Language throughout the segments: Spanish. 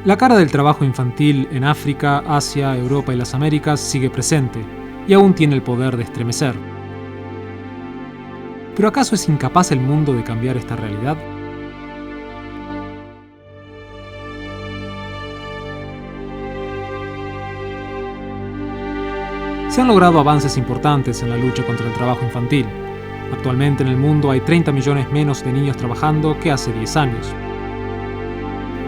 La cara del trabajo infantil en África, Asia, Europa y las Américas sigue presente y aún tiene el poder de estremecer. ¿Pero acaso es incapaz el mundo de cambiar esta realidad? Se han logrado avances importantes en la lucha contra el trabajo infantil. Actualmente en el mundo hay 30 millones menos de niños trabajando que hace 10 años.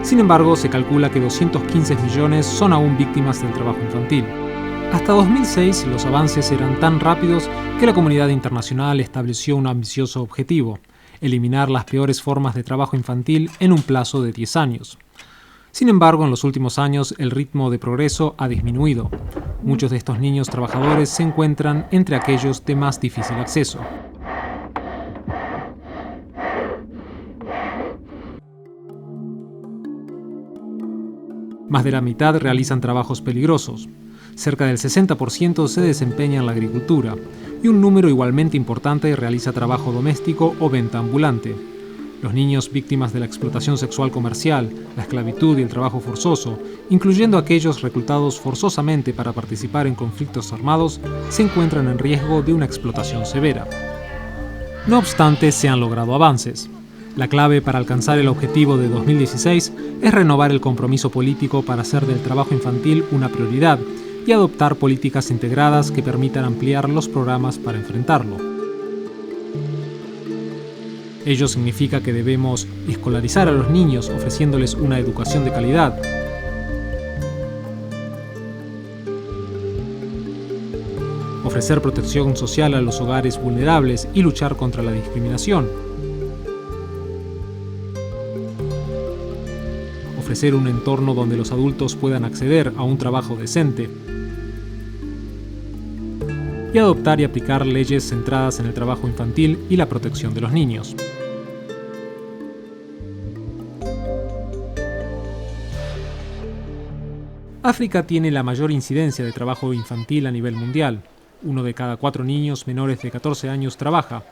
Sin embargo, se calcula que 215 millones son aún víctimas del trabajo infantil. Hasta 2006, los avances eran tan rápidos que la comunidad internacional estableció un ambicioso objetivo: eliminar las peores formas de trabajo infantil en un plazo de 10 años. Sin embargo, en los últimos años, el ritmo de progreso ha disminuido. Muchos de estos niños trabajadores se encuentran entre aquellos de más difícil acceso. Más de la mitad realizan trabajos peligrosos. Cerca del 60% se desempeña en la agricultura y un número igualmente importante realiza trabajo doméstico o venta ambulante. Los niños víctimas de la explotación sexual comercial, la esclavitud y el trabajo forzoso, incluyendo aquellos reclutados forzosamente para participar en conflictos armados, se encuentran en riesgo de una explotación severa. No obstante, se han logrado avances. La clave para alcanzar el objetivo de 2016 es renovar el compromiso político para hacer del trabajo infantil una prioridad y adoptar políticas integradas que permitan ampliar los programas para enfrentarlo. Ello significa que debemos escolarizar a los niños ofreciéndoles una educación de calidad, ofrecer protección social a los hogares vulnerables y luchar contra la discriminación, ofrecer un entorno donde los adultos puedan acceder a un trabajo decente y adoptar y aplicar leyes centradas en el trabajo infantil y la protección de los niños. África tiene la mayor incidencia de trabajo infantil a nivel mundial. 1 de cada 4 niños menores de 14 años trabaja,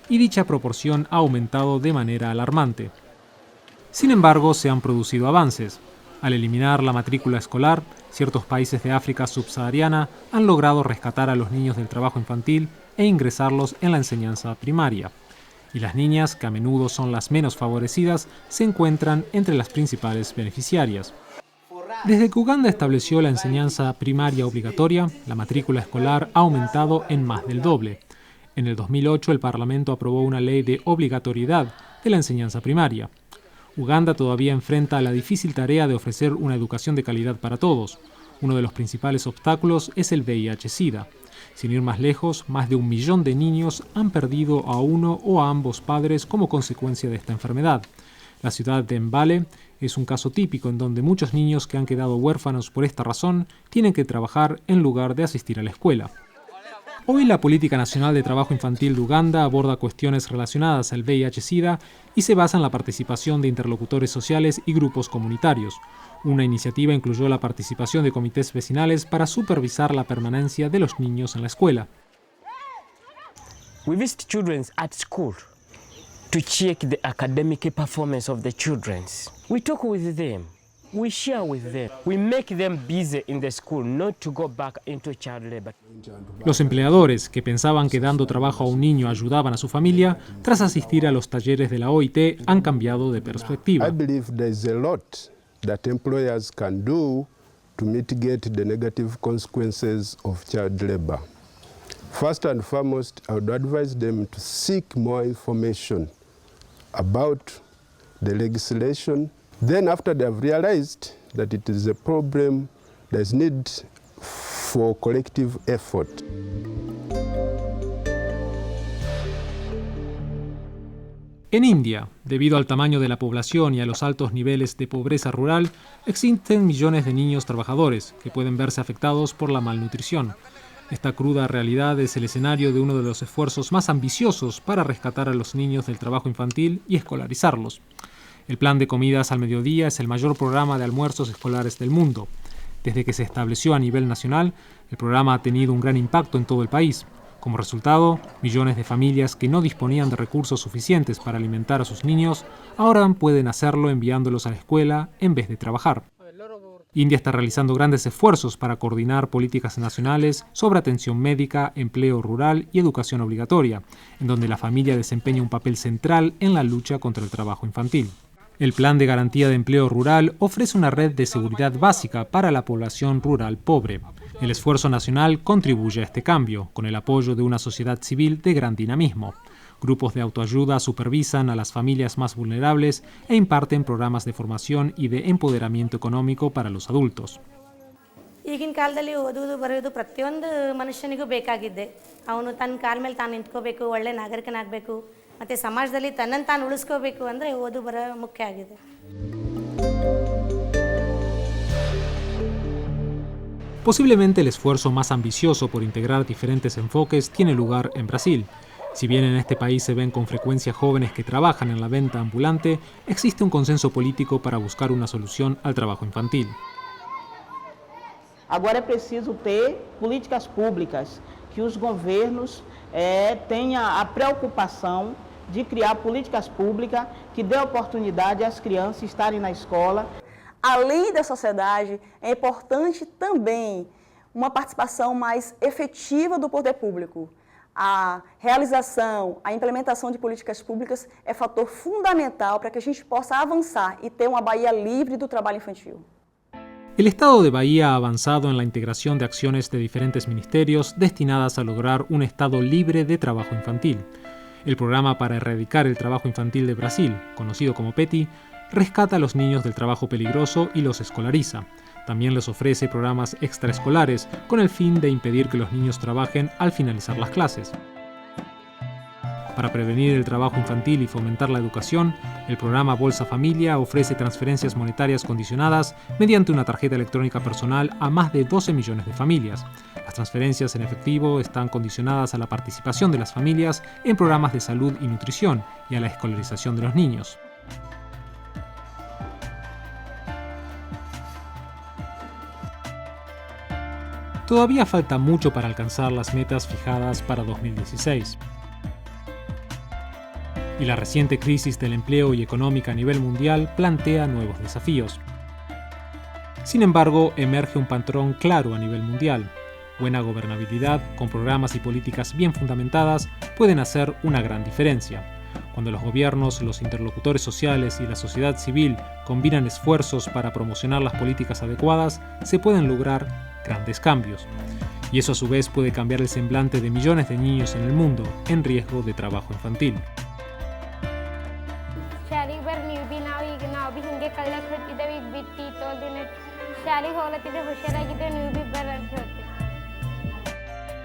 y dicha proporción ha aumentado de manera alarmante. Sin embargo, se han producido avances. Al eliminar la matrícula escolar, ciertos países de África subsahariana han logrado rescatar a los niños del trabajo infantil e ingresarlos en la enseñanza primaria. Y las niñas, que a menudo son las menos favorecidas, se encuentran entre las principales beneficiarias. Desde que Uganda estableció la enseñanza primaria obligatoria, la matrícula escolar ha aumentado en más del doble. En el 2008, el Parlamento aprobó una ley de obligatoriedad de la enseñanza primaria. Uganda todavía enfrenta la difícil tarea de ofrecer una educación de calidad para todos. Uno de los principales obstáculos es el VIH-Sida. Sin ir más lejos, más de 1 millón de niños han perdido a uno o a ambos padres como consecuencia de esta enfermedad. La ciudad de Mbale es un caso típico en donde muchos niños que han quedado huérfanos por esta razón tienen que trabajar en lugar de asistir a la escuela. Hoy la Política Nacional de Trabajo Infantil de Uganda aborda cuestiones relacionadas al VIH-Sida y se basa en la participación de interlocutores sociales y grupos comunitarios. Una iniciativa incluyó la participación de comités vecinales para supervisar la permanencia de los niños en la escuela. We visit children at school to check the academic performance of the children. We talk with them. We share with them. We make them busy in the school, not to go back into child labor. Los empleadores, que pensaban que dando trabajo a un niño ayudaban a su familia, tras asistir a los talleres de la OIT, han cambiado de perspectiva. I believe there is a lot that employers can do to mitigate the negative consequences of child labor. First and foremost, I would advise them to seek more information about the legislation. Then after they have realized that it is a problem, there is need for collective effort. En India, debido al tamaño de la población y a los altos niveles de pobreza rural, existen millones de niños trabajadores que pueden verse afectados por la malnutrición. Esta cruda realidad es el escenario de uno de los esfuerzos más ambiciosos para rescatar a los niños del trabajo infantil y escolarizarlos. El Plan de Comidas al Mediodía es el mayor programa de almuerzos escolares del mundo. Desde que se estableció a nivel nacional, el programa ha tenido un gran impacto en todo el país. Como resultado, millones de familias que no disponían de recursos suficientes para alimentar a sus niños, ahora pueden hacerlo enviándolos a la escuela en vez de trabajar. India está realizando grandes esfuerzos para coordinar políticas nacionales sobre atención médica, empleo rural y educación obligatoria, en donde la familia desempeña un papel central en la lucha contra el trabajo infantil. El Plan de Garantía de Empleo Rural ofrece una red de seguridad básica para la población rural pobre. El esfuerzo nacional contribuye a este cambio, con el apoyo de una sociedad civil de gran dinamismo. Grupos de autoayuda supervisan a las familias más vulnerables e imparten programas de formación y de empoderamiento económico para los adultos. ಈಗಿನ ಕಾಲದಲ್ಲಿ ಓದುವುದು ಬರೆಯೋದು ಪ್ರತಿಯೊಂದು ಮನುಷ್ಯನಿಗೂ ಬೇಕಾಗಿದೆ. ಅವನು ತನ್ನ ಕಾಲ ಮೇಲೆ ತಾನು ನಿಂತ್ಕೋಬೇಕು, ಒಳ್ಳೆ ನಾಗರಿಕನಾಗಬೇಕು, ಮತ್ತು ಸಮಾಜದಲ್ಲಿ ತನ್ನನ್ನು ತಾನು ಉಳಿಸ್ಕೋಬೇಕು ಅಂದರೆ ಓದು ಬರೋ ಮುಖ್ಯ ಆಗಿದೆ. Posiblemente el esfuerzo más ambicioso por integrar diferentes enfoques tiene lugar en Brasil. Si bien en este país se ven con frecuencia jóvenes que trabajan en la venta ambulante, existe un consenso político para buscar una solución al trabajo infantil. Agora é preciso ter políticas públicas, que os governos tenham a preocupação de criar políticas públicas que dê oportunidade às crianças estarem na escola. Além da sociedade, é importante também uma participação mais efetiva do poder público. A realização, a implementação de políticas públicas é fator fundamental para que a gente possa avançar e ter uma Bahia livre do trabalho infantil. El Estado de Bahía ha avanzado en la integración de acciones de diferentes ministerios destinadas a lograr un Estado libre de trabajo infantil. El programa para erradicar el trabajo infantil de Brasil, conocido como PETI, rescata a los niños del trabajo peligroso y los escolariza. También les ofrece programas extraescolares con el fin de impedir que los niños trabajen al finalizar las clases. Para prevenir el trabajo infantil y fomentar la educación, el programa Bolsa Familia ofrece transferencias monetarias condicionadas mediante una tarjeta electrónica personal a más de 12 millones de familias. Las transferencias en efectivo están condicionadas a la participación de las familias en programas de salud y nutrición y a la escolarización de los niños. Todavía falta mucho para alcanzar las metas fijadas para 2016. Y la reciente crisis del empleo y económica a nivel mundial plantea nuevos desafíos. Sin embargo, emerge un patrón claro a nivel mundial. Buena gobernabilidad, con programas y políticas bien fundamentadas, pueden hacer una gran diferencia. Cuando los gobiernos, los interlocutores sociales y la sociedad civil combinan esfuerzos para promocionar las políticas adecuadas, se pueden lograr grandes cambios. Y eso a su vez puede cambiar el semblante de millones de niños en el mundo en riesgo de trabajo infantil.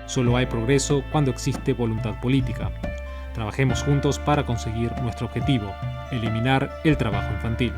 Solo hay progreso cuando existe voluntad política. Trabajemos juntos para conseguir nuestro objetivo, eliminar el trabajo infantil.